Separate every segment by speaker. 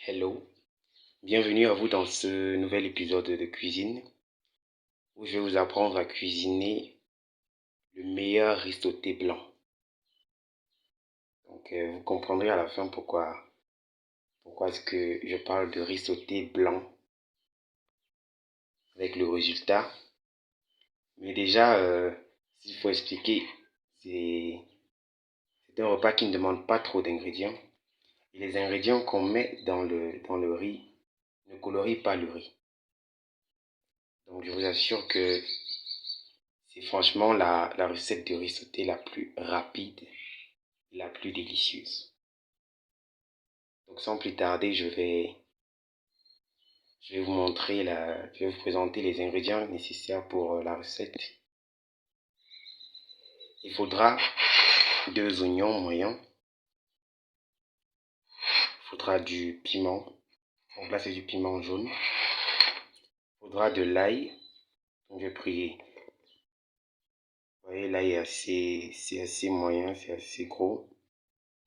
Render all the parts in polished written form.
Speaker 1: Hello, bienvenue à vous dans ce nouvel épisode de cuisine où je vais vous apprendre à cuisiner le meilleur risotté blanc. Donc vous comprendrez à la fin pourquoi est-ce que je parle de risotté blanc avec le résultat. Mais déjà, s'il faut expliquer, c'est un repas qui ne demande pas trop d'ingrédients. Et les ingrédients qu'on met dans le riz ne colorient pas le riz. Donc je vous assure que c'est franchement la recette de risotté la plus rapide, la plus délicieuse. Donc sans plus tarder, je vais vous montrer je vais vous présenter les ingrédients nécessaires pour la recette. Il faudra 2 oignons moyens. Il faudra du piment. Donc là, c'est du piment jaune. Il faudra de l'ail. Donc j'ai pris, vous voyez, l'ail c'est assez moyen, c'est assez gros.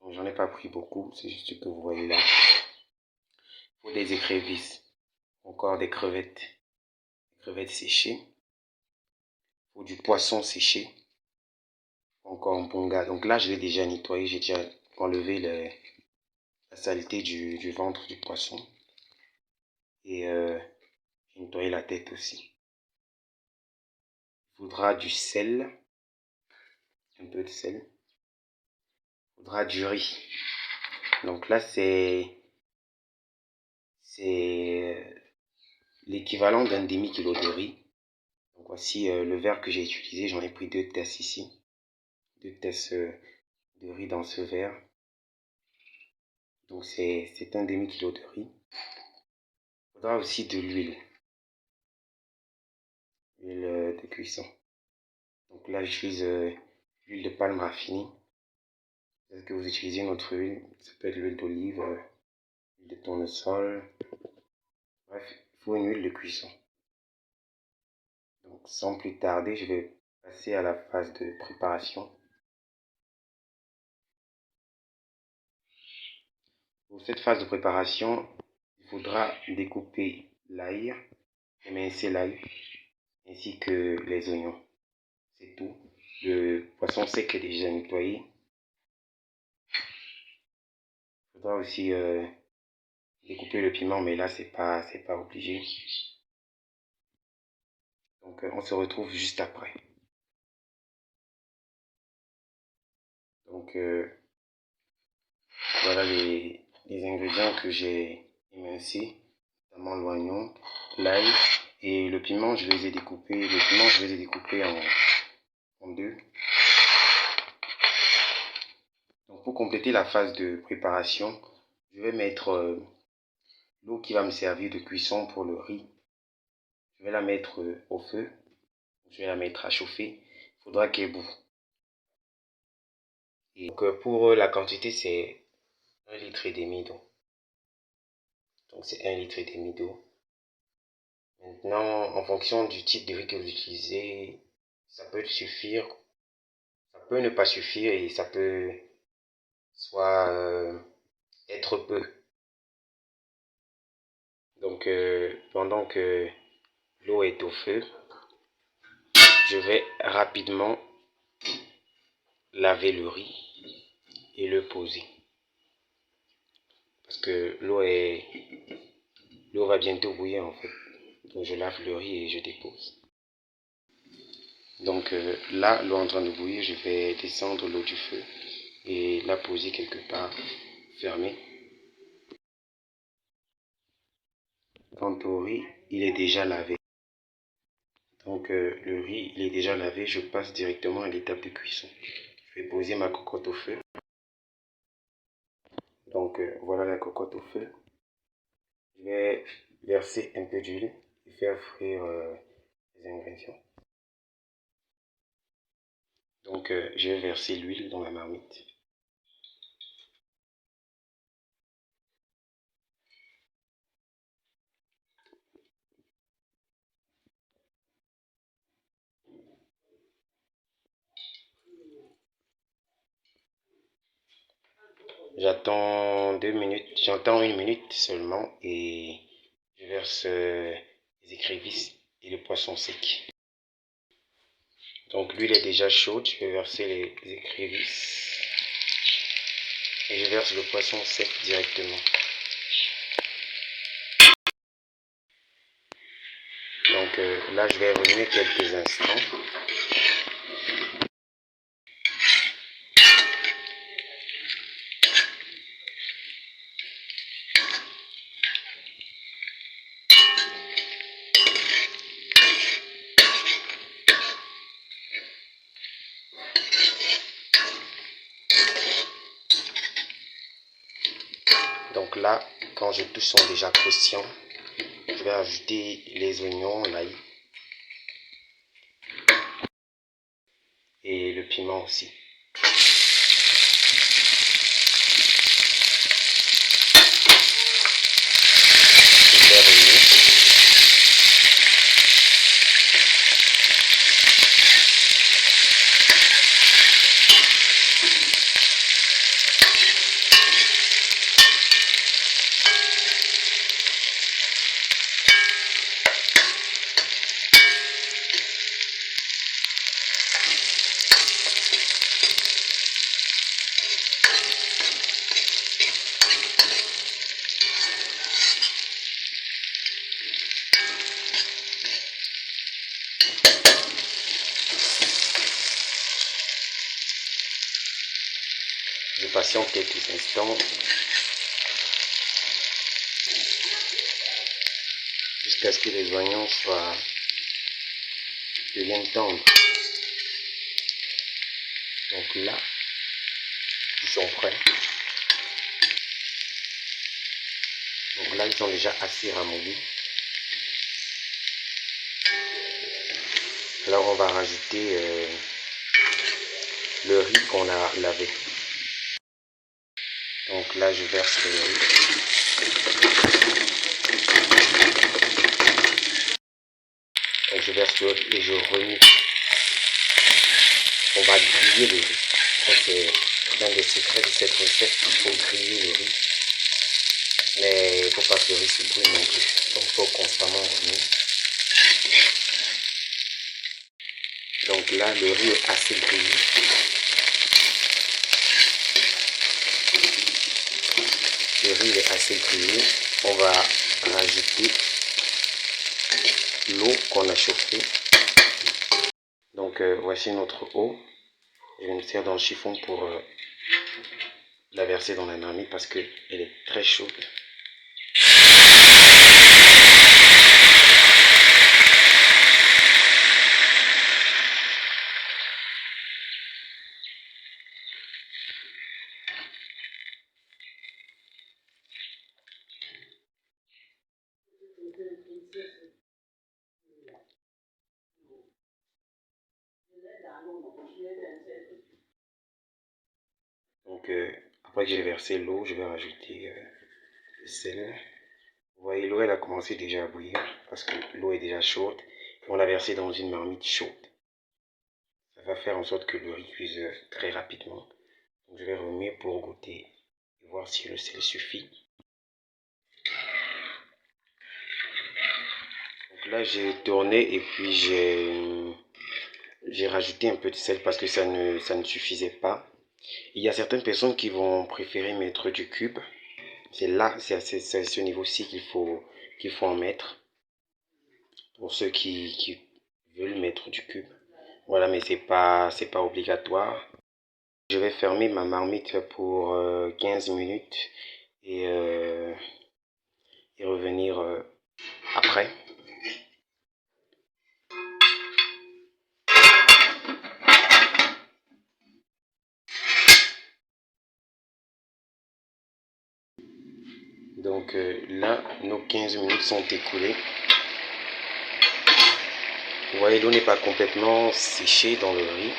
Speaker 1: Donc j'en ai pas pris beaucoup, c'est juste ce que vous voyez là. Il faut des écrevisses, encore des crevettes séchées. Il faut du poisson séché. Encore un bon gars. Donc là, je l'ai déjà nettoyé. J'ai déjà enlevé la saleté du ventre du poisson. Et j'ai nettoyé la tête aussi. Il faudra du sel. Un peu de sel. Il faudra du riz. Donc là, c'est l'équivalent d'un demi-kilo de riz. Donc voici le verre que j'ai utilisé. J'en ai pris 2 tasses ici. 2 tasses de riz dans ce verre. Donc c'est un demi-kilo de riz. Il faudra aussi de l'huile. Huile de cuisson. Donc là, j'utilise l'huile de palme raffinée. Est-ce que vous utilisez une autre huile? Ça peut être l'huile d'olive, l'huile de tournesol. Bref, il faut une huile de cuisson. Donc sans plus tarder, je vais passer à la phase de préparation. Pour cette phase de préparation, il faudra découper l'ail, émincer l'ail, ainsi que les oignons. C'est tout. Le poisson sec est déjà nettoyé. Il faudra aussi découper le piment, mais là c'est pas obligé. Donc on se retrouve juste après. Donc voilà les ingrédients que j'ai émincés, notamment l'oignon, l'ail et le piment. Je les ai découpés. Le piment, je les ai découpés en 2. Donc pour compléter la phase de préparation, je vais mettre l'eau qui va me servir de cuisson pour le riz. Je vais la mettre au feu. Je vais la mettre à chauffer. Il faudra qu'elle bout. Et donc pour la quantité, c'est 1,5 litre d'eau. Donc c'est 1,5 litre d'eau. Maintenant, en fonction du type de riz que vous utilisez, ça peut suffire, ça peut ne pas suffire et ça peut soit être peu. Donc pendant que l'eau est au feu, je vais rapidement laver le riz et le poser. Parce que l'eau va bientôt bouillir en fait. Donc je lave le riz et je dépose. Donc là, l'eau est en train de bouillir, je vais descendre l'eau du feu et la poser quelque part fermée. Quant au riz, il est déjà lavé. Donc le riz, il est déjà lavé, je passe directement à l'étape de cuisson. Je vais poser ma cocotte au feu. Donc voilà la cocotte au feu. Je vais verser un peu d'huile et faire frire les ingrédients. Donc je vais verser l'huile dans la marmite. J'attends 2 minutes, j'attends 1 minute seulement et je verse les écrevisses et le poisson sec. Donc l'huile est déjà chaude, je vais verser les écrevisses et je verse le poisson sec directement. Donc là je vais revenir quelques instants. Donc là, quand tous sont déjà croustillants, je vais ajouter les oignons, l'ail et le piment aussi. Je vais revenir. Je patiente quelques instants jusqu'à ce que les oignons deviennent tendres. Donc là, ils sont prêts. Donc là, ils sont déjà assez ramollis. Alors on va rajouter le riz qu'on a lavé. Donc là, je verse le riz. Donc je verse le riz et je remue. On va griller le riz. Ça, c'est l'un des secrets de cette recette. Il faut griller le riz. Mais il ne faut pas que le riz se brûle non plus. Donc il faut constamment remuer. Donc là, le riz est assez grillé. Le riz est assez grillé. On va rajouter l'eau qu'on a chauffée. Donc voici notre eau. Je vais me servir dans le chiffon pour la verser dans la marmite parce qu'elle est très chaude. Donc après que j'ai versé l'eau, je vais rajouter le sel. Vous voyez, l'eau elle a commencé déjà à bouillir parce que l'eau est déjà chaude. Et on l'a versée dans une marmite chaude. Ça va faire en sorte que le riz cuise très rapidement. Donc je vais remuer pour goûter et voir si le sel suffit. Donc là j'ai tourné et puis j'ai rajouté un peu de sel parce que ça ne suffisait pas. Il y a certaines personnes qui vont préférer mettre du cube. C'est là, c'est à ce niveau-ci qu'il faut en mettre. Pour ceux qui veulent mettre du cube. Voilà, mais c'est pas obligatoire. Je vais fermer ma marmite pour 15 minutes et, revenir après. Donc là, nos 15 minutes sont écoulées. Vous voyez, l'eau n'est pas complètement séchée dans le riz.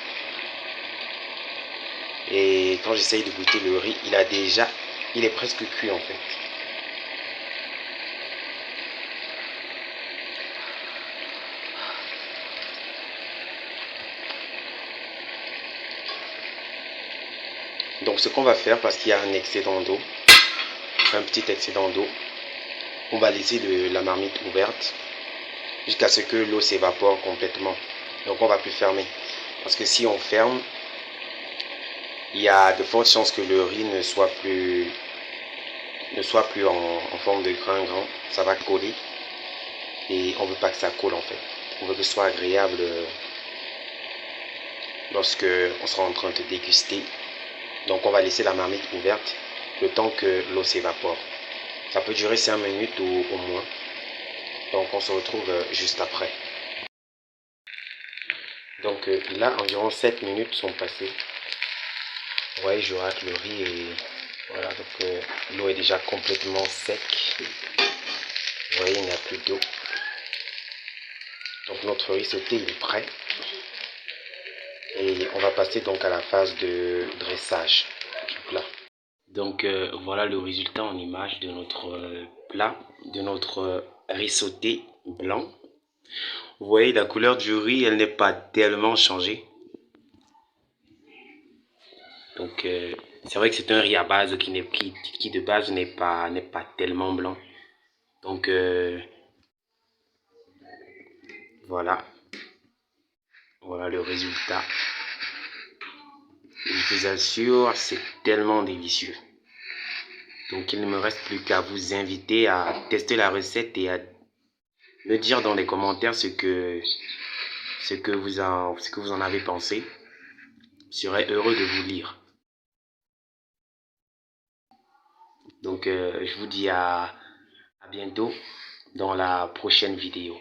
Speaker 1: Et quand j'essaye de goûter le riz, il est presque cuit en fait. Donc ce qu'on va faire, parce qu'il y a un excédent d'eau, un petit excédent d'eau, on va laisser la marmite ouverte jusqu'à ce que l'eau s'évapore complètement. Donc on va plus fermer. Parce que si on ferme, il y a de fortes chances que le riz ne soit plus en forme de grain grand. Ça va coller. Et on veut pas que ça colle en fait. On veut que ce soit agréable lorsque on sera en train de déguster. Donc on va laisser la marmite ouverte le temps que l'eau s'évapore. Ça peut durer 5 minutes ou au moins. Donc on se retrouve juste après. Donc là, environ 7 minutes sont passées. Vous voyez, je rate le riz et voilà, donc l'eau est déjà complètement sec. Vous voyez, il n'y a plus d'eau. Donc notre riz sauté, il est prêt. Et on va passer donc à la phase de dressage du plat. Donc voilà le résultat en image de notre plat, de notre riz sauté blanc. Vous voyez, la couleur du riz, elle n'est pas tellement changée. Donc c'est vrai que c'est un riz à base qui de base n'est pas tellement blanc. Donc voilà le résultat. Je vous assure, c'est tellement délicieux. Donc il ne me reste plus qu'à vous inviter à tester la recette et à me dire dans les commentaires ce que vous en avez pensé. Je serais heureux de vous lire. Donc je vous dis à bientôt dans la prochaine vidéo.